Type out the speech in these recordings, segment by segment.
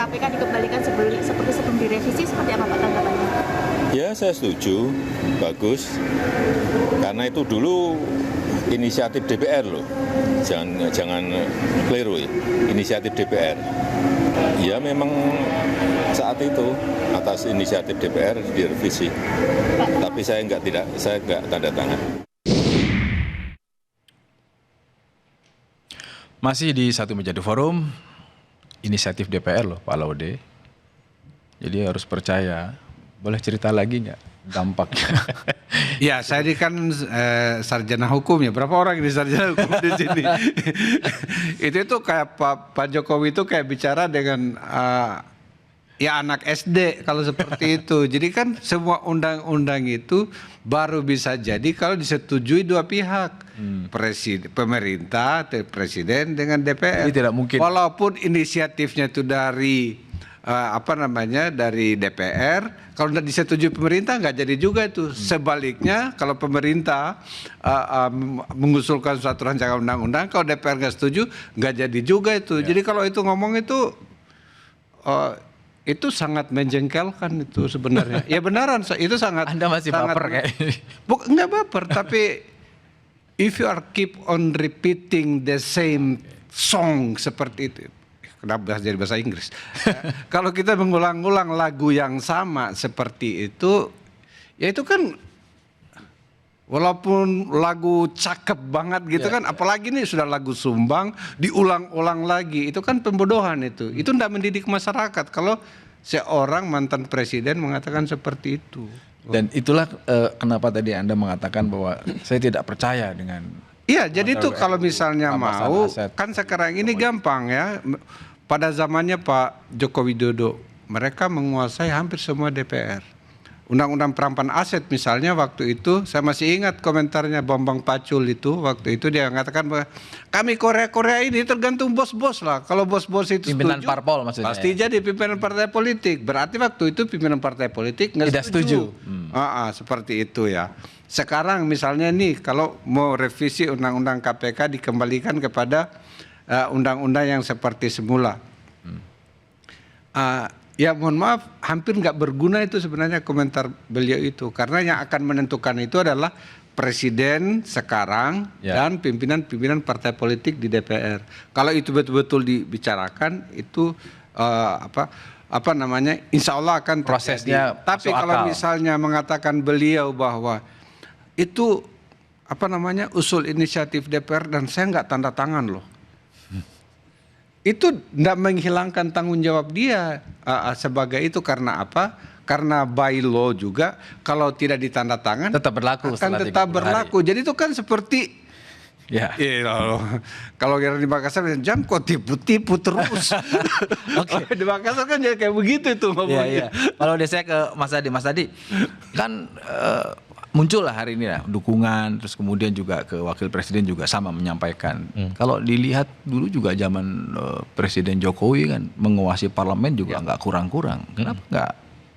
KPK dikembalikan seperti sebelum direvisi, seperti apa Pak tanggapannya? Ya, saya setuju, bagus. Karena itu dulu inisiatif DPR loh, jangan keliru ya, inisiatif DPR. Ya memang saat itu atas inisiatif DPR direvisi, tapi saya nggak tanda tangan. Masih di Satu Meja The Forum, inisiatif DPR loh Pak Laude. Jadi harus percaya. Boleh cerita lagi nggak dampaknya? Ya, saya ini kan sarjana hukum ya. Berapa orang ini sarjana hukum di sini? Itu kayak Pak Jokowi itu kayak bicara dengan ya anak SD kalau seperti itu. Jadi kan semua undang-undang itu baru bisa jadi kalau disetujui dua pihak. Pemerintah, presiden dengan DPR. Jadi tidak mungkin. Walaupun inisiatifnya itu dari dari DPR, kalau tidak disetujui pemerintah nggak jadi juga itu. Sebaliknya kalau pemerintah mengusulkan suatu rancangan undang-undang, kalau DPR nggak setuju nggak jadi juga itu. Jadi kalau itu ngomong itu sangat menjengkelkan itu sebenarnya. Ya benaran, itu sangat. Anda masih baper kayak ini. Nggak baper, tapi if you are keep on repeating the same song seperti itu. Kenapa jadi bahasa Inggris? Kalau kita mengulang-ulang lagu yang sama seperti itu, ya itu kan walaupun lagu cakep banget gitu kan, apalagi ini sudah lagu sumbang, diulang-ulang lagi, itu kan pembodohan itu. Itu tidak mendidik masyarakat kalau seorang mantan presiden mengatakan seperti itu. Dan itulah kenapa tadi Anda mengatakan bahwa saya tidak percaya dengan. Iya, jadi itu kalau misalnya mau, aset. kan sekarang ini gampang ya. Pada zamannya Pak Joko Widodo, mereka menguasai hampir semua DPR. Undang-undang perampasan aset misalnya waktu itu, saya masih ingat komentarnya Bambang Pacul itu, waktu itu dia mengatakan bahwa kami Korea ini tergantung bos-bos lah. Kalau bos-bos itu Pimpinan setuju, parpol maksudnya. pasti jadi pimpinan partai politik. Berarti waktu itu pimpinan partai politik nggak Tidak setuju. Seperti itu ya. Sekarang misalnya nih kalau mau revisi undang-undang KPK dikembalikan kepada undang-undang yang seperti semula. Ya mohon maaf, hampir nggak berguna itu sebenarnya komentar beliau itu. Karena yang akan menentukan itu adalah presiden sekarang dan pimpinan-pimpinan partai politik di DPR. Kalau itu betul-betul dibicarakan, itu insya Allah akan terjadi. Prosesnya Tapi kalau misalnya mengatakan beliau bahwa itu usul inisiatif DPR dan saya nggak tanda tangan loh. Itu tidak menghilangkan tanggung jawab dia sebagai itu. Karena apa? Karena by law juga kalau tidak ditanda tangan Tetap berlaku akan tetap berlaku. Jadi itu kan seperti kalau kira di Makassar jangan kok tipu-tipu terus. Oke. Di Makassar kan jadi kayak begitu itu ngomongnya. Kalau saya ke Mas Adi kan muncul lah hari ini lah dukungan, terus kemudian juga ke wakil presiden juga sama menyampaikan. Kalau dilihat dulu juga zaman Presiden Jokowi kan menguasai parlemen juga nggak kurang-kurang. Kenapa nggak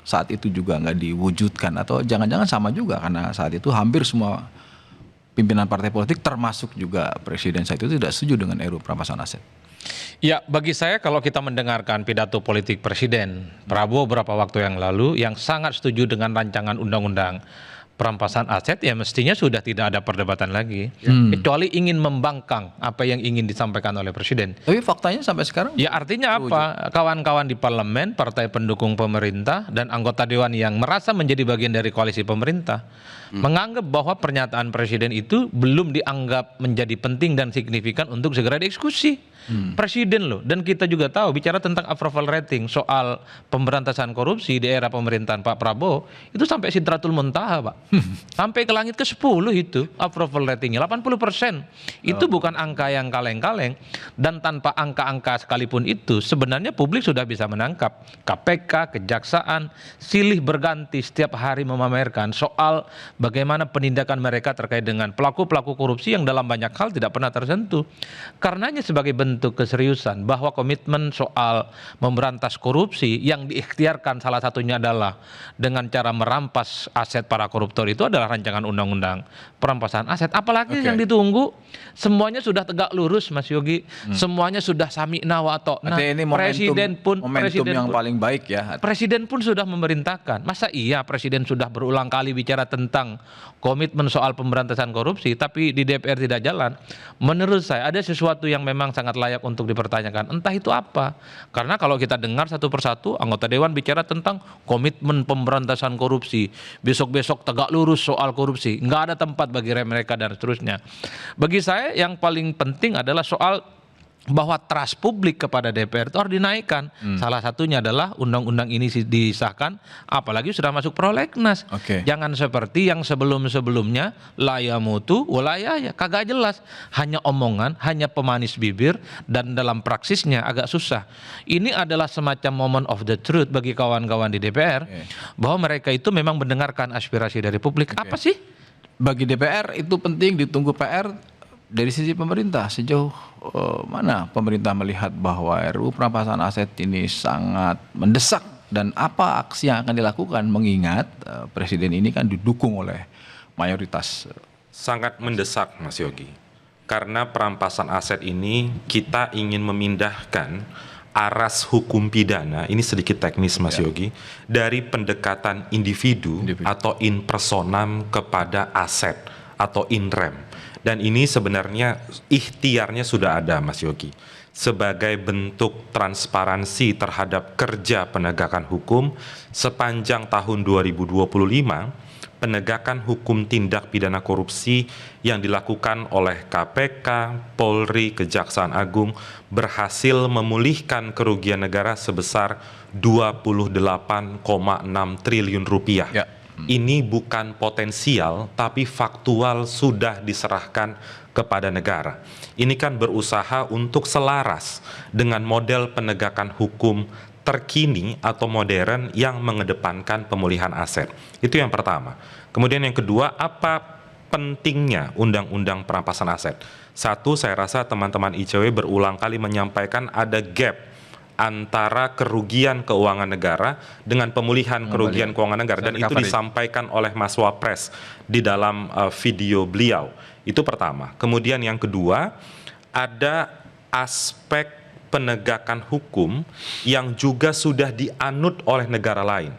saat itu juga nggak diwujudkan? Atau jangan-jangan sama juga karena saat itu hampir semua pimpinan partai politik termasuk juga presiden saat itu tidak setuju dengan RUU perampasan aset. Ya, bagi saya kalau kita mendengarkan pidato politik Presiden Prabowo beberapa waktu yang lalu yang sangat setuju dengan rancangan undang-undang perampasan aset, ya mestinya sudah tidak ada perdebatan lagi, kecuali ingin membangkang apa yang ingin disampaikan oleh Presiden. Tapi faktanya sampai sekarang? Ya artinya apa? Kawan-kawan di parlemen, partai pendukung pemerintah, dan anggota dewan yang merasa menjadi bagian dari koalisi pemerintah, menganggap bahwa pernyataan Presiden itu belum dianggap menjadi penting dan signifikan untuk segera dieksekusi. Presiden loh, dan kita juga tahu bicara tentang approval rating soal pemberantasan korupsi di era pemerintahan Pak Prabowo itu sampai sidratul muntaha Pak. Sampai ke langit ke-10 itu approval ratingnya 80%. Itu bukan angka yang kaleng-kaleng, dan tanpa angka-angka sekalipun itu sebenarnya publik sudah bisa menangkap. KPK, Kejaksaan silih berganti setiap hari memamerkan soal bagaimana penindakan mereka terkait dengan pelaku-pelaku korupsi yang dalam banyak hal tidak pernah tersentuh. Karenanya sebagai bentuk bentuk keseriusan bahwa komitmen soal memberantas korupsi yang diikhtiarkan salah satunya adalah dengan cara merampas aset para koruptor itu adalah rancangan undang-undang perampasan aset. Apalagi yang ditunggu semuanya sudah tegak lurus, Mas Yogi. Semuanya sudah sami'na wa ta'na. Ini momentum yang paling baik ya. Presiden pun sudah memerintahkan. Masa iya Presiden sudah berulang kali bicara tentang komitmen soal pemberantasan korupsi, tapi di DPR tidak jalan? Menurut saya ada sesuatu yang memang sangat layak untuk dipertanyakan. Entah itu apa. Karena kalau kita dengar satu persatu, anggota Dewan bicara tentang komitmen pemberantasan korupsi. Besok-besok tegak lurus soal korupsi. Nggak ada tempat bagi mereka dan seterusnya. Bagi saya yang paling penting adalah soal bahwa trust publik kepada DPR itu harus dinaikkan. Salah satunya adalah undang-undang ini disahkan, apalagi sudah masuk prolegnas. Jangan seperti yang sebelum-sebelumnya layamutu walayaya, kagak jelas, hanya omongan, hanya pemanis bibir, dan dalam praksisnya agak susah. Ini adalah semacam moment of the truth bagi kawan-kawan di DPR, bahwa mereka itu memang mendengarkan aspirasi dari publik. Apa sih? Bagi DPR itu penting, ditunggu PR. Dari sisi pemerintah, sejauh mana pemerintah melihat bahwa RUU perampasan aset ini sangat mendesak, dan apa aksi yang akan dilakukan mengingat Presiden ini kan didukung oleh mayoritas? Sangat mendesak, Mas Yogi. Karena perampasan aset ini kita ingin memindahkan aras hukum pidana, ini sedikit teknis Mas Yogi, dari pendekatan individu atau in personam kepada aset atau in rem. Dan ini sebenarnya ikhtiarnya sudah ada, Mas Yogi. Sebagai bentuk transparansi terhadap kerja penegakan hukum, sepanjang tahun 2025, penegakan hukum tindak pidana korupsi yang dilakukan oleh KPK, Polri, Kejaksaan Agung berhasil memulihkan kerugian negara sebesar 28,6 triliun rupiah. Ini bukan potensial, tapi faktual sudah diserahkan kepada negara. Ini kan berusaha untuk selaras dengan model penegakan hukum terkini atau modern yang mengedepankan pemulihan aset. Itu yang pertama. Kemudian yang kedua, apa pentingnya undang-undang perampasan aset? Satu, saya rasa teman-teman ICW berulang kali menyampaikan ada gap antara kerugian keuangan negara dengan pemulihan kerugian keuangan negara, dan itu disampaikan oleh Mas Wapres di dalam video beliau. Itu pertama. Kemudian yang kedua, ada aspek penegakan hukum yang juga sudah dianut oleh negara lain.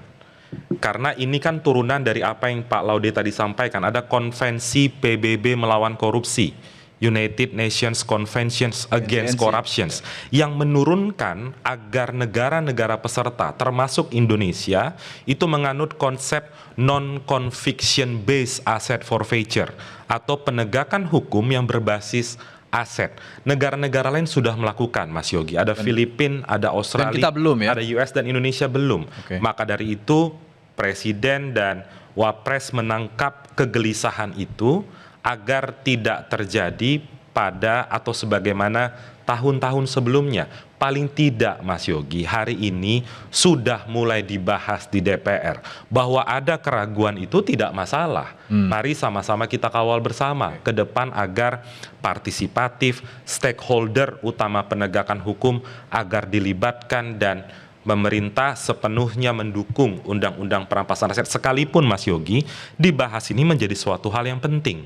Karena ini kan turunan dari apa yang Pak Laude tadi sampaikan, ada konvensi PBB melawan korupsi, United Nations Conventions Against Corruption, yang menurunkan agar negara-negara peserta termasuk Indonesia itu menganut konsep non-conviction based asset forfeiture atau penegakan hukum yang berbasis aset. Negara-negara lain sudah melakukan, Mas Yogi. Ada Filipina, ada Australia, kita belum, ya? ada US dan Indonesia belum. Maka dari itu Presiden dan Wapres menangkap kegelisahan itu agar tidak terjadi pada atau sebagaimana tahun-tahun sebelumnya. Paling tidak, Mas Yogi, hari ini sudah mulai dibahas di DPR bahwa ada keraguan itu tidak masalah. Mari sama-sama kita kawal bersama ke depan agar partisipatif, stakeholder utama penegakan hukum agar dilibatkan, dan pemerintah sepenuhnya mendukung undang-undang perampasan aset. Sekalipun, Mas Yogi, dibahas ini menjadi suatu hal yang penting.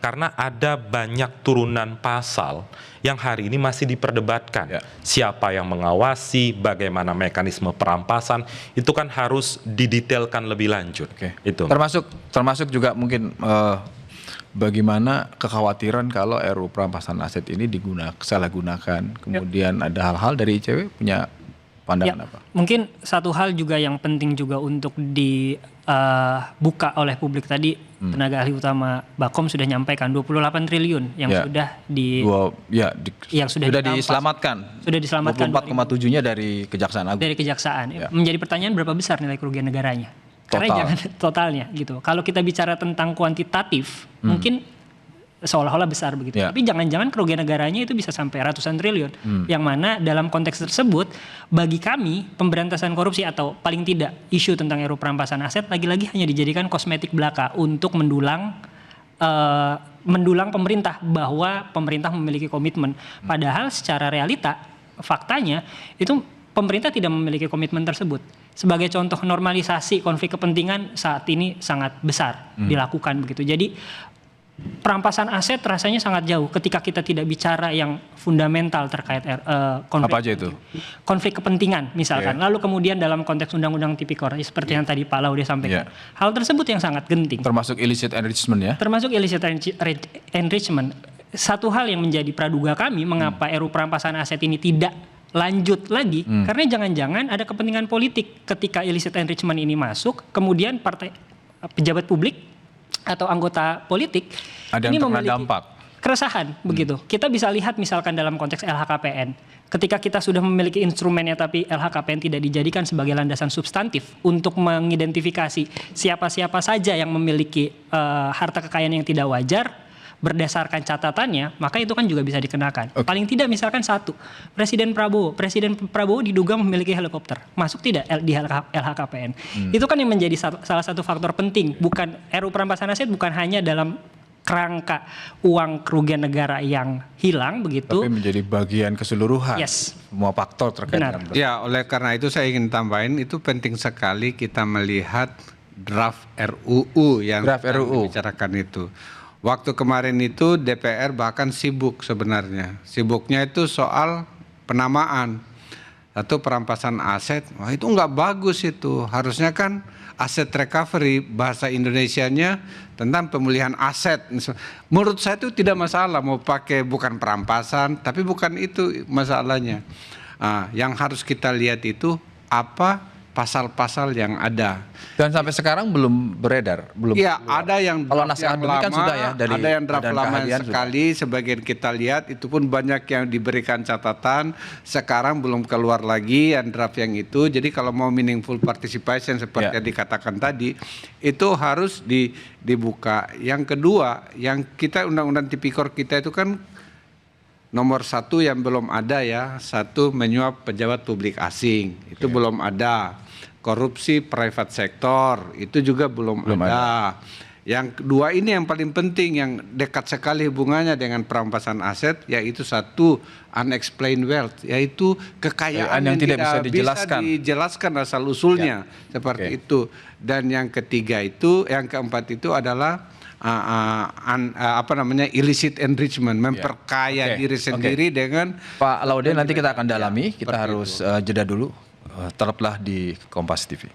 Karena ada banyak turunan pasal yang hari ini masih diperdebatkan. Siapa yang mengawasi, bagaimana mekanisme perampasan, itu kan harus didetailkan lebih lanjut. Itu. Termasuk juga mungkin bagaimana kekhawatiran kalau RUU perampasan aset ini disalahgunakan. Kemudian ada hal-hal dari ICW punya pandangan apa? Mungkin satu hal juga yang penting juga untuk dibuka oleh publik tadi, tenaga ahli utama Bakom sudah nyampaikan 28 triliun yang sudah diselamatkan. Sudah diselamatkan. 24,7-nya dari Kejaksaan Agung. Dari Kejaksaan. Menjadi pertanyaan berapa besar nilai kerugian negaranya? Karena jangan totalnya gitu. Kalau kita bicara tentang kuantitatif, mungkin seolah-olah besar begitu. Tapi jangan-jangan kerugian negaranya itu bisa sampai ratusan triliun. Yang mana dalam konteks tersebut, bagi kami pemberantasan korupsi atau paling tidak isu tentang RUU perampasan aset lagi-lagi hanya dijadikan kosmetik belaka untuk mendulang mendulang pemerintah bahwa pemerintah memiliki komitmen. Padahal secara realita, faktanya itu pemerintah tidak memiliki komitmen tersebut. Sebagai contoh, normalisasi konflik kepentingan saat ini sangat besar dilakukan begitu. Jadi perampasan aset rasanya sangat jauh ketika kita tidak bicara yang fundamental terkait konflik. Apa aja itu? Konflik kepentingan misalkan. Lalu kemudian dalam konteks Undang-Undang Tipikor seperti yang tadi Pak Laude sampaikan. Hal tersebut yang sangat genting. Termasuk illicit enrichment ya? Termasuk illicit enrichment. Satu hal yang menjadi praduga kami mengapa RUU perampasan aset ini tidak lanjut lagi, karena jangan-jangan ada kepentingan politik ketika illicit enrichment ini masuk, kemudian partai pejabat publik atau anggota politik ada ini yang terkena memiliki dampak. Keresahan begitu. Kita bisa lihat misalkan dalam konteks LHKPN. Ketika kita sudah memiliki instrumennya tapi LHKPN tidak dijadikan sebagai landasan substantif untuk mengidentifikasi siapa-siapa saja yang memiliki harta kekayaan yang tidak wajar berdasarkan catatannya, maka itu kan juga bisa dikenakan. Paling tidak misalkan satu, Presiden Prabowo diduga memiliki helikopter, masuk tidak di LHKPN. Itu kan yang menjadi salah satu faktor penting. Bukan RUU perampasan aset bukan hanya dalam kerangka uang kerugian negara yang hilang begitu. Tapi menjadi bagian keseluruhan. Yes. Semua faktor terkait Benar. dengan Ya, oleh karena itu saya ingin tambahin, itu penting sekali kita melihat draft RUU yang Draft RUU. dibicarakan itu. Waktu kemarin itu DPR bahkan sibuk sebenarnya. Sibuknya itu soal penamaan. Satu, perampasan aset. Wah, itu nggak bagus itu. Harusnya kan aset recovery, bahasa Indonesianya tentang pemulihan aset. Menurut saya itu tidak masalah mau pakai bukan perampasan, tapi bukan itu masalahnya. Yang harus kita lihat itu apa pasal-pasal yang ada. Dan sampai sekarang belum beredar, belum. Iya, ada yang kalau draft naskah yang akademik kan lama, sudah ya dari ada yang draft Badan lama Keahlian sekali, sebagian kita lihat itu pun banyak yang diberikan catatan. Sekarang belum keluar lagi yang draft yang itu. Jadi kalau mau meaningful participation seperti yang dikatakan tadi, itu harus dibuka. Yang kedua, yang kita Undang-Undang Tipikor kita itu kan nomor 1 yang belum ada ya, 1 menyuap pejabat publik asing, itu belum ada. Korupsi private sector itu juga belum ada. Yang kedua ini yang paling penting, yang dekat sekali hubungannya dengan perampasan aset, yaitu 1 unexplained wealth, yaitu kekayaan yang tidak bisa dijelaskan asal usulnya, seperti itu. Dan yang ketiga itu, yang keempat itu adalah illicit enrichment, memperkaya diri sendiri dengan. Pak Laude, nanti kita akan dalami, kita harus jeda dulu. Tetaplah di Kompas TV.